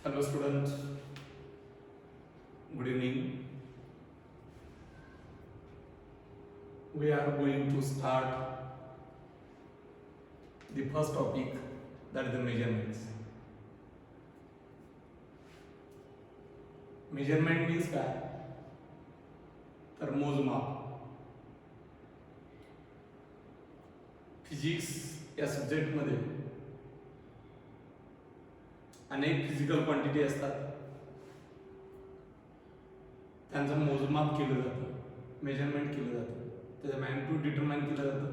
Hello students, good evening. We are going to start the first topic, that is the measurements. Measurement means काय? तर मोजमाप. Physics या subject मध्ये अनेक physical quantity असतात, त्यांचं मोजमाप केलं जातं, मेजरमेंट केलं जातं, त्याचं मॅग्निट्यूड डिटरमाइन केलं जातं.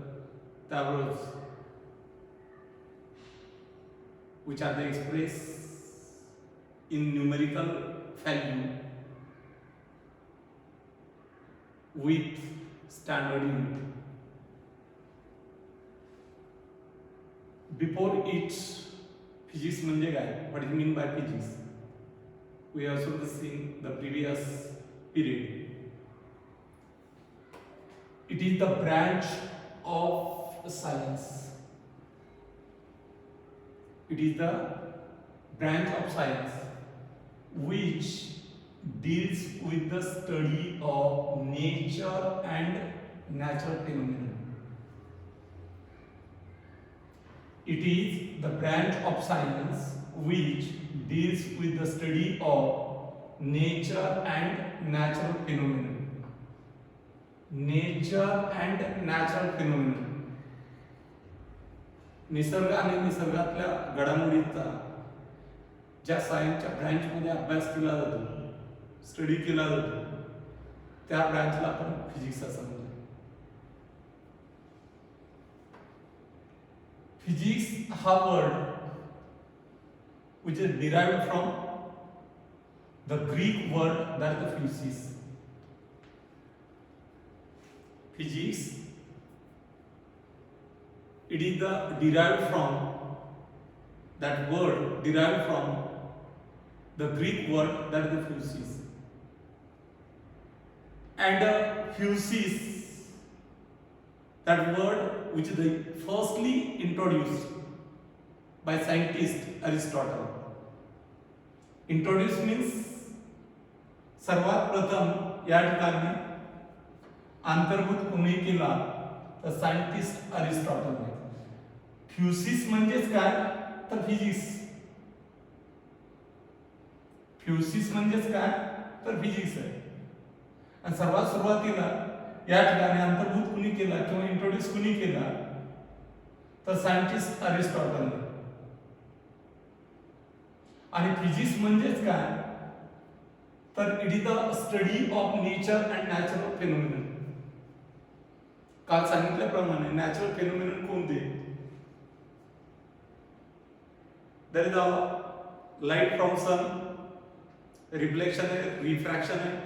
त्याबरोबरच which are they expressed in numerical value with standard unit. Before it, physics म्हणजे काय? What do you mean by physics? We have also seen the previous period. It is the branch of science. It is the branch of science which deals with the study of nature and natural phenomena. It is the branch of science which deals with the study of nature and natural phenomena. Nature and natural phenomena. निसर्ग आणि निसर्गातल्या घडामोडींचा ज्या सायन्सच्या ब्रँचमध्ये अभ्यास केला जातो, study केला जातो, त्या ब्रँचला आपण फिजिक्स असं म्हणतो. फिजिक्स हा word which is derived from the Greek word that is the physis. Physics, it is the derived from that word derived from the Greek word that is the physis. And physis, that word which is the firstly introduced by scientist Aristotle. Introduce means सर्वात प्रथम या ठिकाणी अंतर्भूत कोणी केला तर scientist अरिस्टॉटलने. फ्युसिस म्हणजेच काय तर फिजिक्स. फ्युसिस म्हणजेच काय तर फिजिक्स आहे. आणि सर्वात सुरुवातीला या ठिकाणी अंतर्भूत कुणी केला किंवा इंट्रोड्यूस कुणी केला तर सायंटिस्ट अरिस्टॉटलने. आणि फिजिक्स म्हणजेच काय तर it is the study of nature and natural phenomenon. काल सांगितल्याप्रमाणे नॅचरल फेनॉमेनन कोणते? There is a light from sun, reflection आहे, रिफ्रॅक्शन आहे,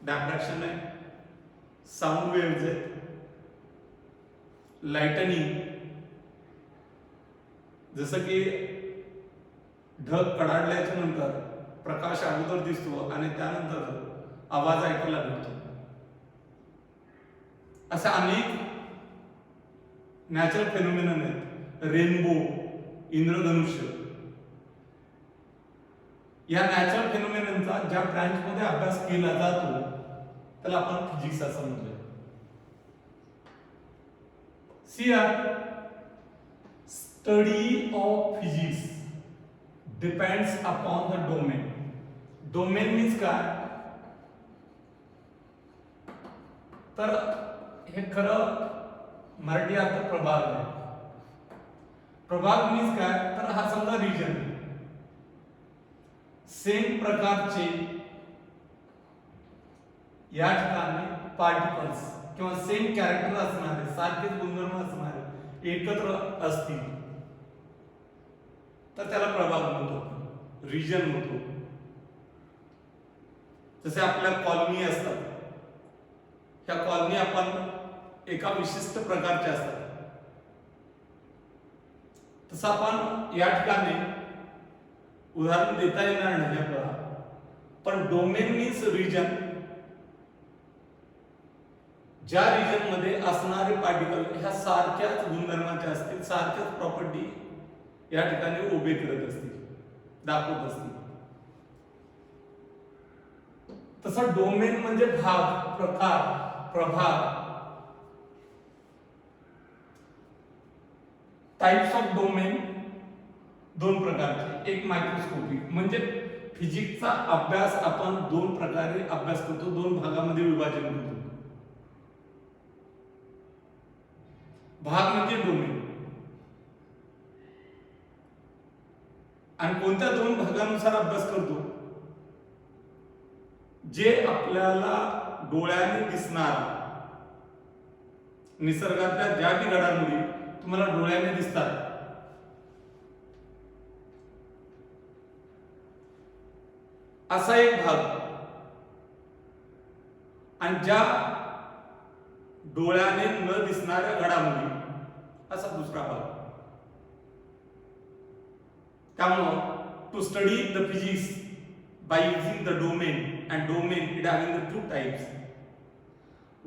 डायफ्रॅक्शन आहे, साऊंड वेव्हज आहेत, लाइटनिंग, जसं की ढग कडाडल्याच्या नंतर प्रकाश अगोदर दिसतो आणि त्यानंतर आवाज ऐकायला भेटतो. असे अनेक नॅचरल फेनॉमेनन आहेत. रेनबो, इंद्रधनुष्य, या नॅचरल फेनॉमेननचा ज्या ब्रँच मध्ये अभ्यास केला जातो त्याला आपण फिजिक्स असं म्हणतो. Study of physics depends upon the domain. Domain means काय तर हे खरं मराठी अर्थ प्रभाग आहे. प्रभाग मीन्स काय तर हा समजा रिजन, सेम प्रकारचे या ठिकाणी पार्टिकल्स किंवा सेम कॅरेक्टर असणारे, सारखेच गुणधर्म असणारे एकत्र असतील तर त्याला प्रभाग म्हणतो, रिजन म्हणतो. जसे आपल्या कॉलनी असतात, ह्या कॉलनी आपण एका विशिष्ट प्रकारच्या असतात, तसं आपण या ठिकाणी उदाहरण देता येणार नाही आपल्याला, पण डोमेन मीन्स रिजन. ज्या रिजन मध्ये असणारे पार्टिकल ह्या सारख्याच गुणधर्माचे असतील, सारख्याच प्रॉपर्टी या ठिकाणी उभे करत असतील, दाखवत असतील. तसं डोमेन म्हणजे भाग, प्रकार, प्रभाग. टाइप्स ऑफ डोमेन दोन प्रकारचे. एक मायक्रोस्कोपिक म्हणजे फिजिक्सचा अभ्यास आपण दोन प्रकारे अभ्यास करतो, दोन भागामध्ये विभाजन करतो. भाग म्हणजे डोमेन. आणि कोणत्या दोन भागानुसार अभ्यास करतो? जे आपल्याला डोळ्याने दिसणार, निसर्गातल्या ज्या बी घडामोडी तुम्हाला डोळ्याने दिसतात, असा एक भाग, आणि ज्या डोळ्याने न दिसणाऱ्या घडामोडी असा दुसरा भाग. त्यामुळं to study the physics by using the domain, and domain it having the two types.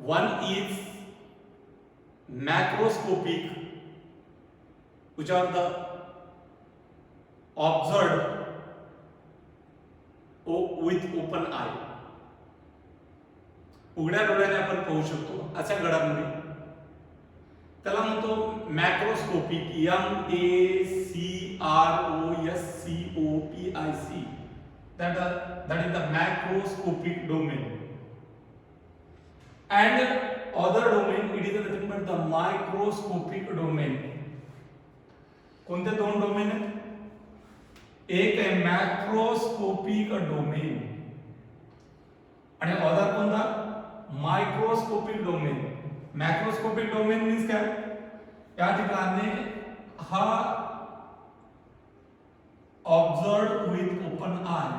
One is macroscopic, which are the observed with open eye. उघड्या डोळ्याने आपण पाहू शकतो अशा घडामोडी, त्याला म्हणतो macroscopic. MACROSCOPIC. That is the macroscopic domain. And other domain, it is nothing but the microscopic domain. कोणते दोन डोमेन आहेत? एक आहे मॅक्रोस्कोपिक डोमेन आणि अदर कोणता? Microscopic domain. Macroscopic domain means काय? या ठिकाणी हा observed with open eye,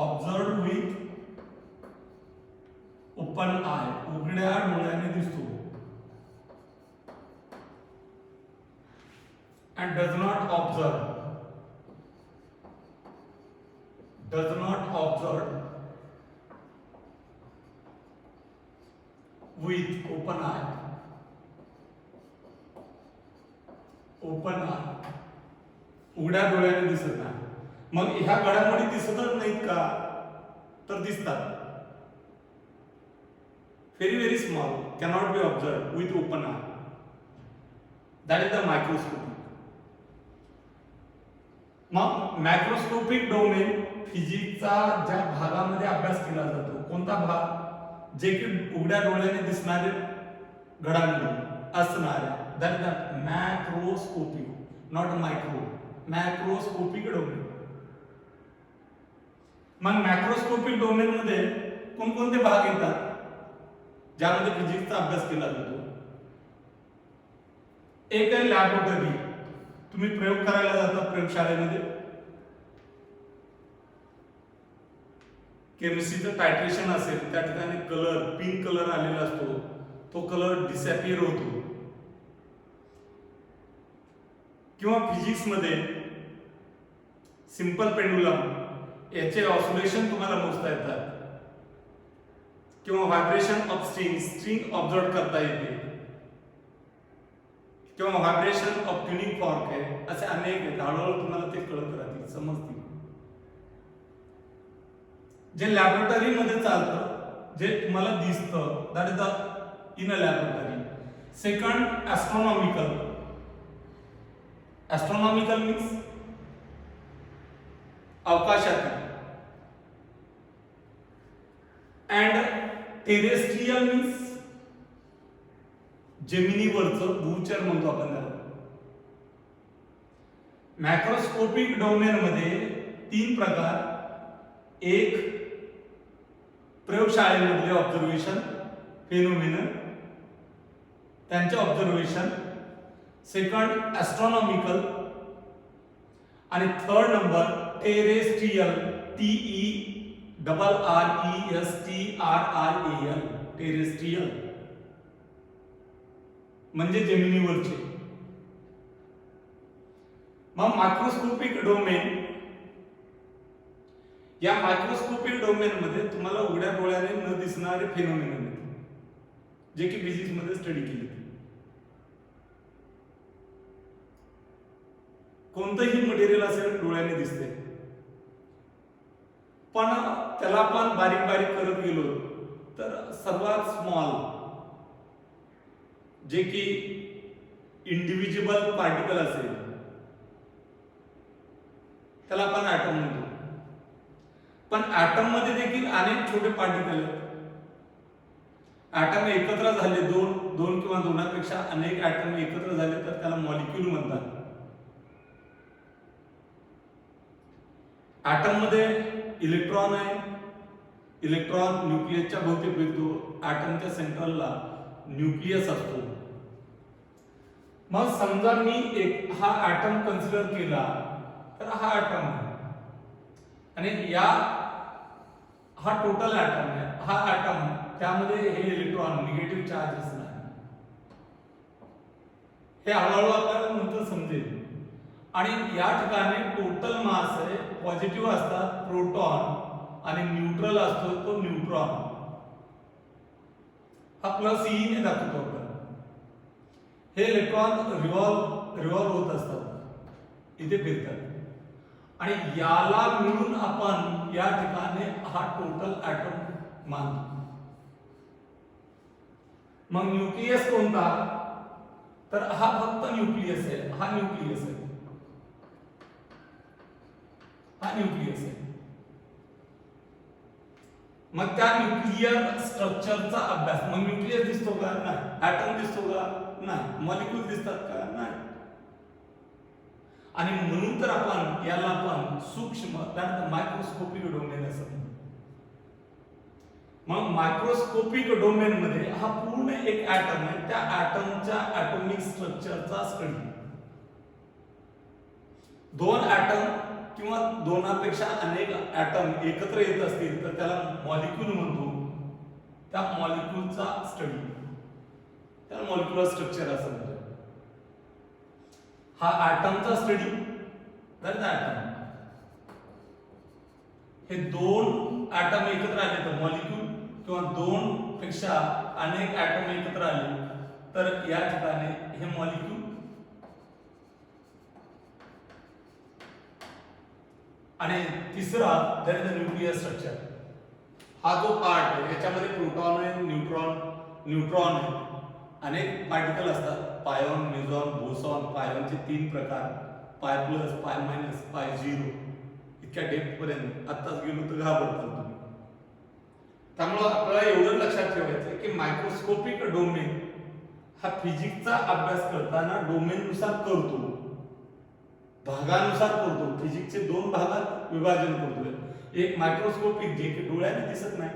observed with open eye, उघड्या डोळ्याने दिसतो, and does not observe with open eye. उघड्या डोळ्याने दिसत नाही. मग ह्या घडामोडी दिसतच नाहीत का? तर दिसतात. very small, cannot be observed with open eye. That is the microscopic. मग मॅक्रोस्कोपिक डोमेन फिजिक्सचा ज्या भागामध्ये अभ्यास केला जातो, कोणता भाग? जे की उघड्या डोळ्याने दिसणारे घडामोडी असणारे, that is the macroscopic, not micro. Macroscopic domain. मग मॅक्रोस्कोपिक डोमेन मध्ये कोणकोणते भाग येतात ज्यामध्ये फिजिक्सचा अभ्यास केला जातो? एक आहे लॅबोरेटरी. तुम्ही प्रयोग करायला जाता प्रयोगशाळेमध्ये, केमिस्ट्रीचं टायट्रेशन असेल, त्या ठिकाणी कलर पिंक कलर आलेला असतो, तो कलर डिसअपियर होतो. किंवा फिजिक्स मध्ये सिंपल पेंडुलम याचे ऑसिलेशन तुम्हाला मोजता येतात, किंवा व्हायब्रेशन ऑफ स्ट्रिंग ऑब्झर्व करता येते, किंवा व्हायब्रेशन ऑफ ट्युनिंग फॉर्क आहे. असे अनेक आहेत. हळूहळू तुम्हाला ते कळत राहतील, समजतील. जे लॅबोरेटरी मध्ये चालतं, जे तुम्हाला दिसतं, that is the in a laboratory. Second astronomical. Astronomical means अवकाशातील. अँड टेरेस्ट्रियल मीन्स जमिनीवरचं, भूचर म्हणतो आपण त्याला. मॅक्रोस्कोपिक डोमेन मध्ये तीन प्रकार. एक प्रयोगशाळेमधले ऑब्झर्वेशन, फेनोमेनन, त्यांचे ऑब्झर्वेशन. Second astronomical. आणि third number terrestrial. TERRESTRIAL. Terrestrial म्हणजे जमिनीवरचे. मग मायक्रोस्कोपिक डोमेन, या मायक्रोस्कोपिक डोमेन मध्ये तुम्हाला उघड्या डोळ्याने न दिसणारे फेनोमेनन जे की फिजिक्स मध्ये स्टडी केले. कोणतंही मटेरियल असेल डोळ्याने दिसते. पण त्याला पण बारीक बारीक करत गेलो तर सर्वात स्मॉल जे की इंडिव्हिज्युअल पार्टिकल असेल त्याला आपण ॲटम म्हणतो. पण ॲटम मध्ये देखील अनेक छोटे पार्टिकल आहेत. ॲटम एकत्र झाले, दोन किंवा दोनापेक्षा अनेक ॲटम एकत्र झाले तर त्याला मॉलिक्यूल म्हणतात. ॲटम मध्ये इलेक्ट्रॉन आहे. इलेक्ट्रॉन न्यूक्लियसच्या भोवती फिरतो. ॲटमच्या सेंट्रलला न्यूक्लियस असतो. मग समजा मी हा ॲटम कन्सिडर केला तर हा ॲटम आहे आणि हा टोटल ॲटम आहे. हा ॲटम त्यामध्ये हे इलेक्ट्रॉन निगेटिव्ह चार्ज असणार. हे हळूहळू आपल्याला नंतर समजेल. आणि या ठिकाणी टोटल मास आहे, पॉझिटिव्ह असतात प्रोटॉन आणि न्यूट्रल असतो तो न्यूट्रॉन. हा प्लस ई ने दाखवतो आपण. हे इलेक्ट्रॉन रिव्हॉल्व होत असतात, इथे फिरतात आणि याला मिळून आपण या ठिकाणी हा टोटल ॲटम मानतो. मग न्यूक्लियस कोणता? तर हा फक्त न्यूक्लियस आहे. हा न्यूक्लियस आहे. हा न्यूक्लियस आहे. मग त्या न्यूक्लियर स्ट्रक्चरचा अभ्यास. मग न्यूक्लियस दिसतो का? नाही. ॲटम दिसतो का? नाही. मॉलिक्यूल दिसतात का? नाही. आणि म्हणून तर आपण याला आपण सूक्ष्म मायक्रोस्कोपिक डोमेन असं म्हणतो. मग मायक्रोस्कोपिक डोमेन मध्ये हा पूर्ण एक ॲटम आहे. त्या ॲटमच्या ॲटॉमिक स्ट्रक्चरचा स्टडी. दोन ॲटम किंवा दोनापेक्षा अनेक ॲटम एकत्र येत असतील तर त्याला मॉलिक्यूल म्हणतो. त्या मॉलिक्यूलचा स्टडी, त्याला मॉलिक्युलर स्ट्रक्चर असं म्हणतो. हा ॲटमचा स्टडी तर ॲटम. हे दोन ॲटम एकत्र आले तर मॉलिक्यूल किंवा दोन पेक्षा अनेक ॲटम एकत्र आले तर या ठिकाणी हे मॉलिक्यूल. आणि तिसरा that is the nuclear structure. हा जो पार्ट आहे याच्यामध्ये प्रोटॉन आहे, न्यूट्रॉन आहे, अनेक पार्टिकल असतात. पायॉन, मेसॉन, बोसॉन. पायॉनचे 3 प्रकार, पाय प्लस, पाय मायनस, पाय झिरो. इतक्या डेप्थ पर्यंत आत्ताच गेलो तर घाबरतात तुम्ही. त्यामुळे आपल्याला एवढं लक्षात ठेवायचं की मायक्रोस्कोपिक डोमेन हा फिजिक्सचा अभ्यास करताना डोमेननुसार करतो, भागानुसार करतो. फिजिक्सचे 2 भागात विभाजन करतोय. एक मायक्रोस्कोपिक जे की डोळ्याने दिसत नाही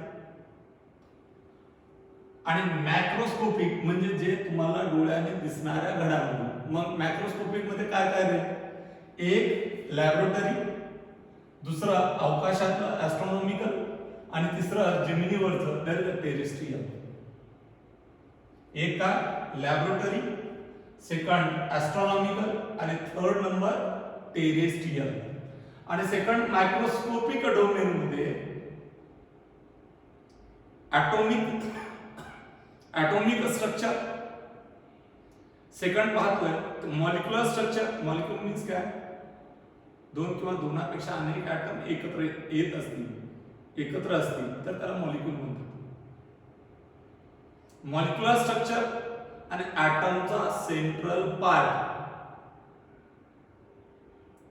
आणि मॅक्रोस्कोपिक म्हणजे जे तुम्हाला डोळ्याने दिसणाऱ्या घडामोडी. मग मॅक्रोस्कोपिक मध्ये काय काय रे? एक लॅबोरेटरी, दुसरा अवकाशातलं ॲस्ट्रॉनॉमिकल आणि तिसरं जमिनीवरचं टेरेस्ट्रियल. एक काय लॅबोरेटरी, सेकंड ॲस्ट्रॉनॉमिकल आणि थर्ड नंबर टेरेस्ट्रियल. आणि सेकंड मायक्रोस्कोपिक डोमेन मध्ये ॲटॉमिक स्ट्रक्चर. सेकंड पाहतोय मॉलिक्युलर स्ट्रक्चर. मॉलिक्यूल मीन्स काय? दोन किंवा दोनापेक्षा अनेक ॲटम एकत्र असतील तर त्याला मॉलिक्यूल म्हणतात. मॉलिक्युलर स्ट्रक्चर आणि ॲटमचा सेंट्रल पार्ट.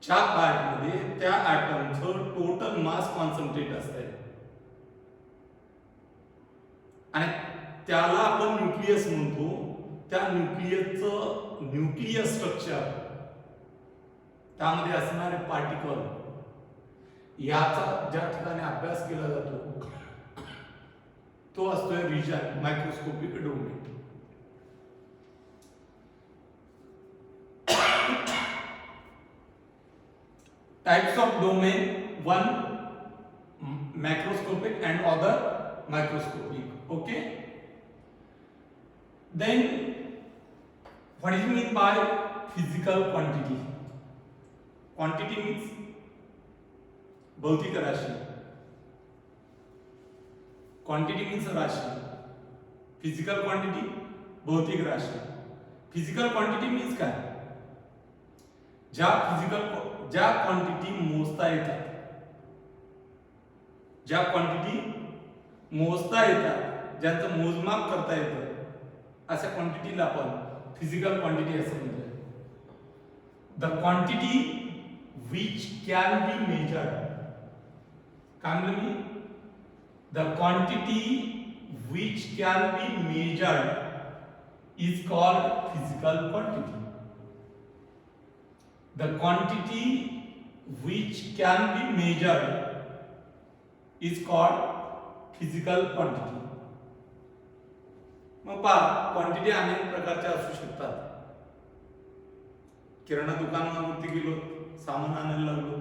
ज्या पार्ट मध्ये त्या ॲटमचं टोटल मास कॉन्सन्ट्रेट असते आणि त्याला आपण न्यूक्लियस म्हणतो. त्या न्यूक्लियसचं न्यूक्लियर स्ट्रक्चर, त्यामध्ये असणारे पार्टिकल, याचा ज्या ठिकाणी अभ्यास केला जातो तो असतोय region microscopic domain. Types of domain: one macroscopic and other microscopic. Okay. Then what is mean by physical quantity? Quantity means भौतिक राशी. Quantity means राशी. Physical quantity भौतिक राशी. Physical quantity means काय? ज्या क्वांटिटी मोजता येतात ज्या क्वांटिटी मोजता येतात, ज्यांचं मोजमाप करता येतं, अशा क्वांटिटीला आपण फिजिकल क्वांटिटी असं म्हणतोय. The quantity which can be measured. काय म्हणलं मी? The quantity which can be measured is called physical quantity. The quantity which can be measured is called physical quantity. मग पहा, क्वांटिटी अनेक प्रकारच्या असू शकतात. किराणा दुकानावरती गेलो, सामान आणायला लागलो,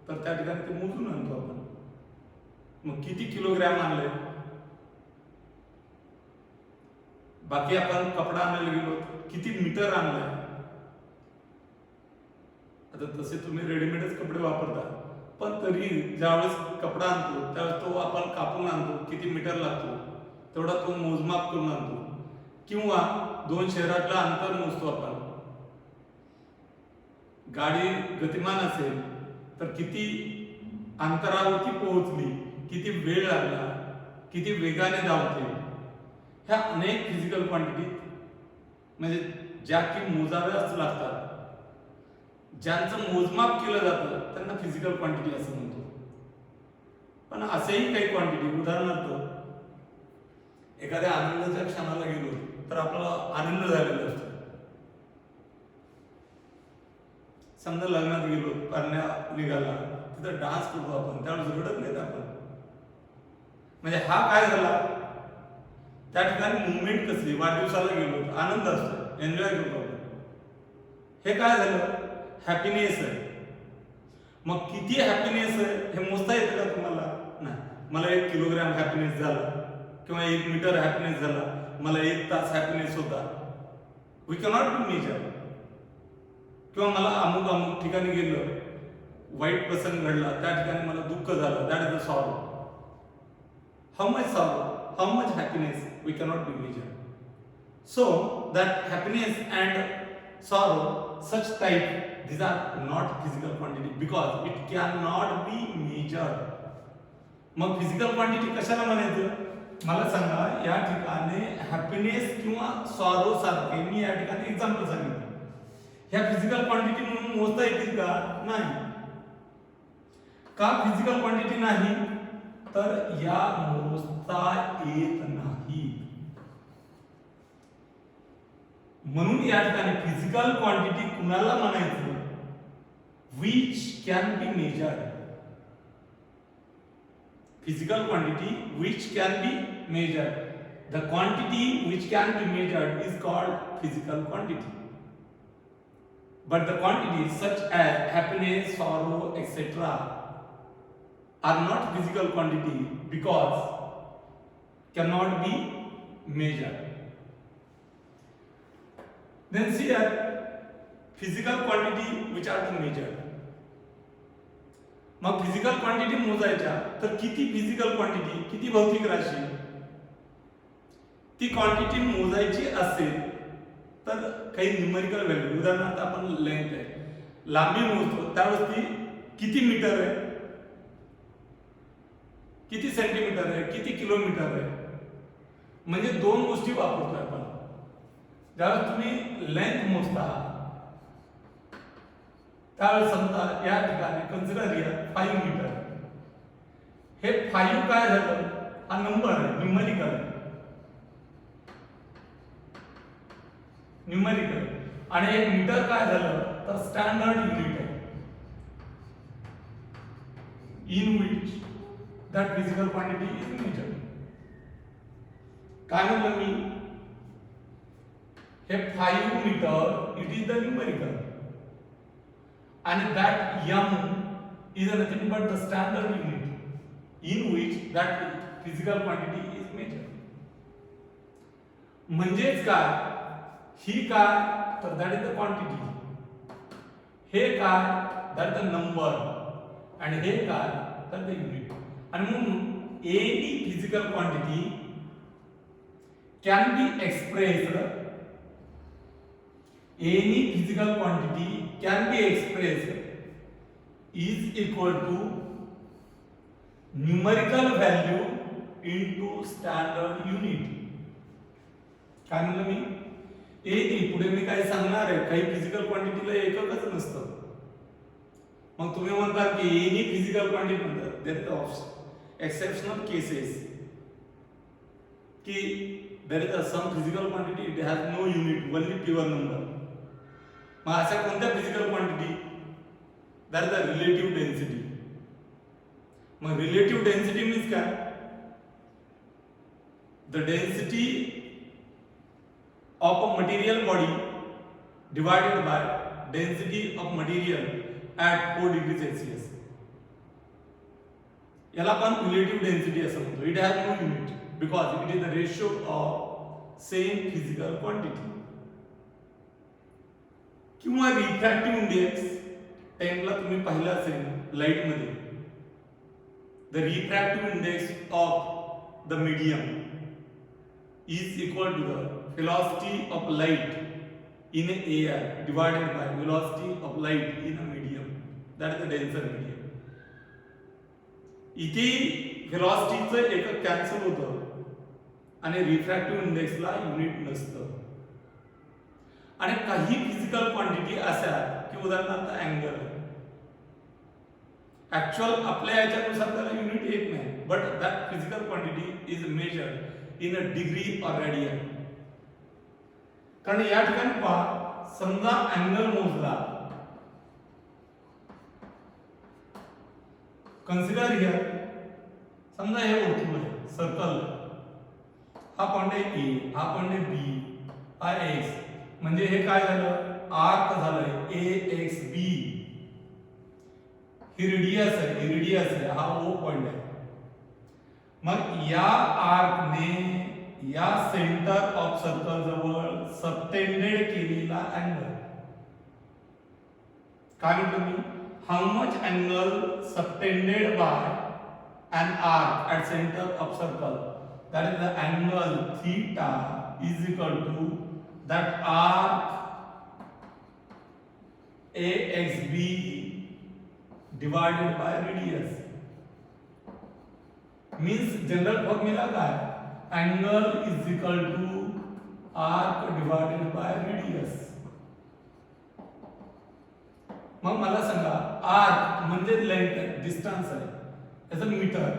तर त्या ठिकाणी ते मोजून आणतो आपण. मग किती किलोग्रॅम आणले. बाकी आपण कपडा आणायला गेलो, किती मीटर आणलाय. आता तसे तुम्ही रेडीमेडच कपडे वापरता, पण तरी ज्यावेळेस कपडा आणतो त्यावेळेस तो आपण कापून आणतो, किती मीटर लागतो तेवढा तो मोजमाप करून आणतो. किंवा दोन शहरातलं अंतर मोजतो आपण. गाडी गतिमान असेल तर किती अंतरावरती पोहोचली, किती वेळ लागला, किती वेगाने धावते. ह्या अनेक फिजिकल क्वांटिटी म्हणजे ज्या की मोजाव्याच लागतात, ज्यांचं मोजमाप केलं जातं त्यांना फिजिकल क्वांटिटी असं म्हणतो. पण असेही काही क्वांटिटी, उदाहरणार्थ एखाद्या आनंदाच्या क्षणाला गेलो तर आपला आनंद झालेला असतो. समजा लग्नात गेलो, कन्या निघाला, तिथं डान्स करतो आपण, त्यावेळेस रडत नाहीत आपण. म्हणजे हा काय झाला, त्या ठिकाणी मुवमेंट कसली. वाढदिवसाला गेलो, आनंद असतो, एन्जॉय करतो आपण. हे काय झालं, हॅपीनेस आहे. मग किती हॅपीनेस आहे हे मोजता येतं का तुम्हाला? नाही. मला 1 किलोग्रॅम हॅपीनेस झाला किंवा 1 मीटर हॅपीनेस झाला, मला 1 तास हॅपीनेस होता. We cannot be measure. किंवा मला अमुक अमुक ठिकाणी गेलो, वाईट प्रसंग घडला, त्या ठिकाणी मला दुःख झालं, that is the sorrow. How much sorrow, how much happiness, we cannot be measure. So that happiness and sorrow, such type, these are not physical quantity because it cannot be measured. मग physical quantity कशाला म्हणायचं मला सांगा. या ठिकाणी happiness किंवा sorrow सारखे मी या ठिकाणी एक्झाम्पल सांगितलं. ह्या फिजिकल क्वांटिटी म्हणून मोजता येतील का? नाही. का फिजिकल क्वांटिटी नाही? तर या मोजता येत नाही. म्हणून या ठिकाणी फिजिकल क्वांटिटी कुणाला म्हणायचं? Which can be measured. Physical quantity which can be measured. The quantity which can be measured is called physical quantity. But the quantity such as happiness, sorrow etcetera are not physical quantity because cannot be measured. Then see that physical quantity which are to measure. मग physical quantity मोजायच्या तर किती physical quantity, किती भौतिक राशी, ती quantity मोजायची असेल तर काही न्यूमेरिकल व्हॅल्यू. उदाहरणार्थ आपण लेंथ आहे, लांबी मोजतो त्यावेळेस ती किती मीटर आहे, किती सेंटीमीटर आहे, किती किलोमीटर आहे. म्हणजे दोन गोष्टी वापरतोय आपण. ज्यावेळेस तुम्ही लेंथ मोजता त्यावेळेस समजा या ठिकाणी कन्सिडर करा 5 मीटर. हे 5 काय झालं, हा नंबर आहे, न्यूमेरिकल. न्यूमेरिकल. आणि 1 मीटर काय झालं तर स्टँडर्ड युनिट आहे. In which that physical quantity is measured. काय म्हणलं मी, हे 5 meter it is the numerical and that m is nothing but the standard unit in which that physical quantity is measured. म्हणजेच काय, ही काय तर that is the quantity, हे काय that is the number, आणि हे काय तर the unit. आणि म्हणून any physical quantity can be expressed, any physical quantity can be expressed is equal to numerical value into standard unit. काय म्हणलं मी? ए पुढे मी काय सांगणार आहे, काही फिजिकल क्वांटिटीला एककच नसतं. मग तुम्ही म्हणता की एनी फिजिकल क्वांटिटी म्हणतात, देयर इज एक्सेप्शनल केसेस की there is some physical quantity it has no unit, only pure number. मग अशा कोणत्या physical quantity? That is the relative density. मग रिलेटिव्ह डेन्सिटी मीन्स काय? The density of a material body divided by density of material at 4 degrees Celsius. याला आपण relative density असं म्हणतो. It has no unit because it is the ratio of same physical quantity. किंवा refractive index 10 ला तुम्ही पाहिलं असेल light मध्ये. The refractive index of the medium is equal to the velocity of light in air divided by velocity of light in a medium, that is the denser medium. इथे velocityचं एकक cancel होतं आणि refractive इंडेक्सला unit नसतं. आणि काही physical quantity अशा की उदाहरणार्थ अँगल, ऍक्च्युअल आपल्या याच्यानुसार त्याला युनिट येत नाही, but that physical quantity is measured in a degree और रेडियन. कारण या ठिकाणी पहा, समजा अँगल मोजला, कन्सिडर हियर, समजा हे वर्तुळ आहे, सर्कल, हा पॉइंट आहे ए, हा पॉइंट आहे बी, हा एक्स, म्हणजे हे काय झालं? आर्क झालंय ए एक्स बी. ही रेडियस आहे, रेडियस आहे, हा ओ पॉइंट आहे. मग या आर्कने या सेंटर ऑफ सर्कल जवळ सबटेंडेड केलेला अँगल काय म्हणतो मी? How much angle subtended by an arc at center of circle, that is the angle theta is equal to that arc AXB divided by radius. Means general formula काय? Angle is equal to arc divided by radius. मग मला सांगा, arc म्हणजे length आहे, distance आहे, त्याचं metre,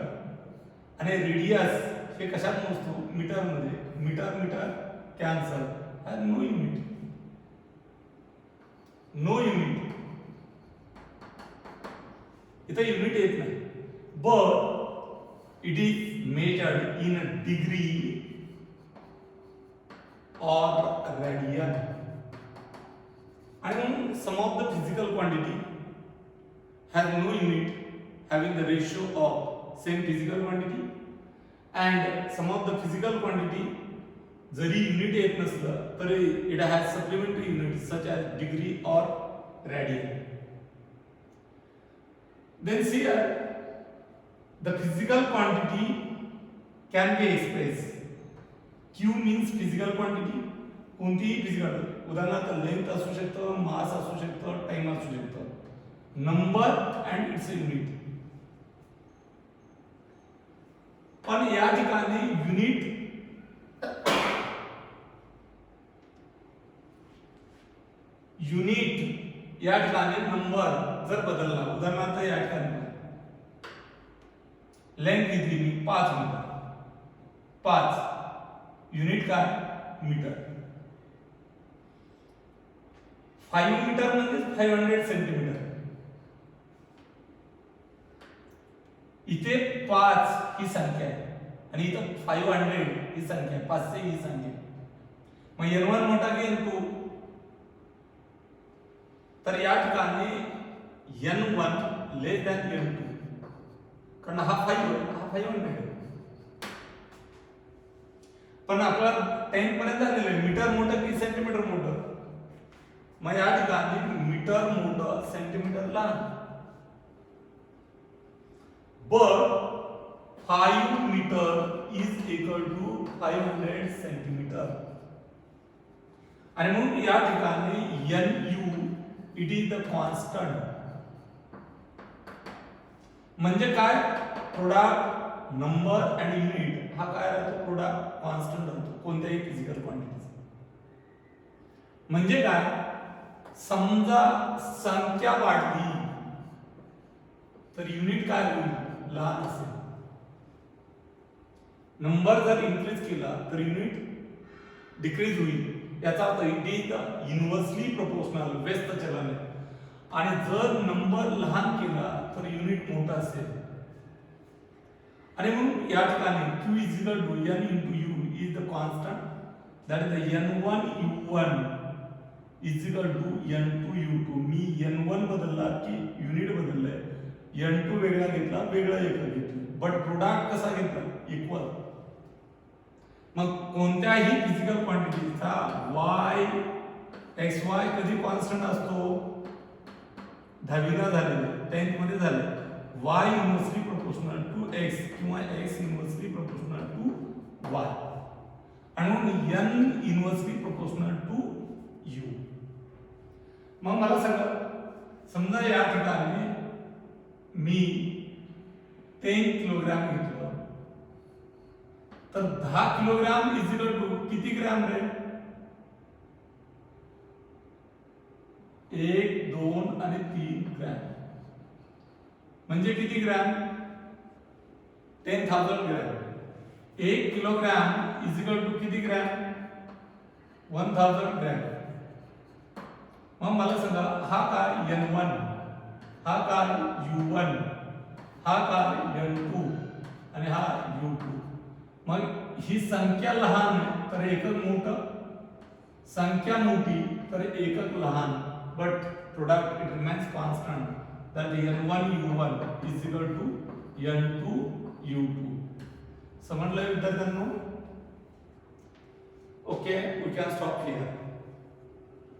आणि radius हे कशात मोजतो? मीटर मध्ये. Meter meter cancel, no unit, no unit. इथं युनिट येत नाही, but it is measured in a degree or radian. And some of the physical quantity have no unit having the ratio of same physical quantity, and some of the physical quantity जरी unit येत नसलं तरी it has supplementary units such as degree or radian. Then see here, the physical quantity can be expressed. Q means physical quantity. कोणतीही physical, उदाहरणार्थ length असू शकतं, मास असू शकतं, टाइम असू शकतं, नंबर अँड इट्स युनिट. पण या ठिकाणी युनिट या ठिकाणी नंबर जर बदलला, उदाहरणार्थ या ठिकाणी लेंथ घेतली मी 5 मीटर, 5 युनिट काय? मीटर. 5 मीटर म्हणजे 500 सेंटीमीटर. इथे 5 ही संख्या आहे आणि इथं 500 ही संख्या आहे, 500 ही संख्या. मग n1 मोठा की n2? तर या ठिकाणी n1 लेस दॅन n2, कारण हा 500. पण आपला 10 पर्यंत आलेलं आहे. मीटर मोठं की सेंटीमीटर मोठं? मग या ठिकाणी मीटर मोठं, सेंटीमीटर लहान. but 5 meter is equal to 500 centimetre. आणि म्हणून या ठिकाणी nu it is the constant. म्हणजे काय? प्रोडक्ट नंबर अँड युनिट हा काय राहतो, प्रोडक्ट कॉन्स्टंट राहतो कोणत्याही फिजिकल क्वांटिटीचा. म्हणजे काय, समजा संख्या वाढली तर युनिट काय होईल, लहान असेल. नंबर जर इन्क्रीज केला तर युनिट डिक्रीज होईल. याचा earth it is inversely proportional, व्यस्त चलन आहे. आणि जर नंबर लहान केला तर युनिट मोठा असेल. आणि म्हणून या ठिकाणी q is equal to n into u is the constant, that is the n1 u1 is equal to n2 u2. Me n1 बदलला की युनिट बदललाय, n2 वेगळा घेतला, वेगळा एकक घेतलं, बट प्रोडक्ट कसा घेतला, इक्वल. मग कोणत्याही फिजिकल क्वांटिटीचा y xy कधी कॉन्स्टंट असतो, 10वीला झालेलं, 10th मध्ये झालं, y inversely proportional to x किंवा x inversely proportional to y, आणि म्हणून n inversely proportional to u. मग मला सांगा, समजा या ठिकाणी मी 10 किलोग्राम घेतलं तर 10 किलोग्राम इज इक्वल टू किती ग्रॅम रे, 1 2 आणि 3 ग्रॅम. म्हणजे किती gram, 10,000 gram. 1 kilogram is equal to किती ग्रॅम, 1000 ग्रॅम. मग मला सांगा, हा काय n1, हा काय u1, हा काय n2 आणि हा u2. मग ही संख्या लहान आहे तर एकक मोठं, संख्या मोठी तर एकक लहान, but product it remains constant, that n1 u1 is equal to n2 u2. समजलं विद्यार्थ्यांनो? Okay, we can stop here.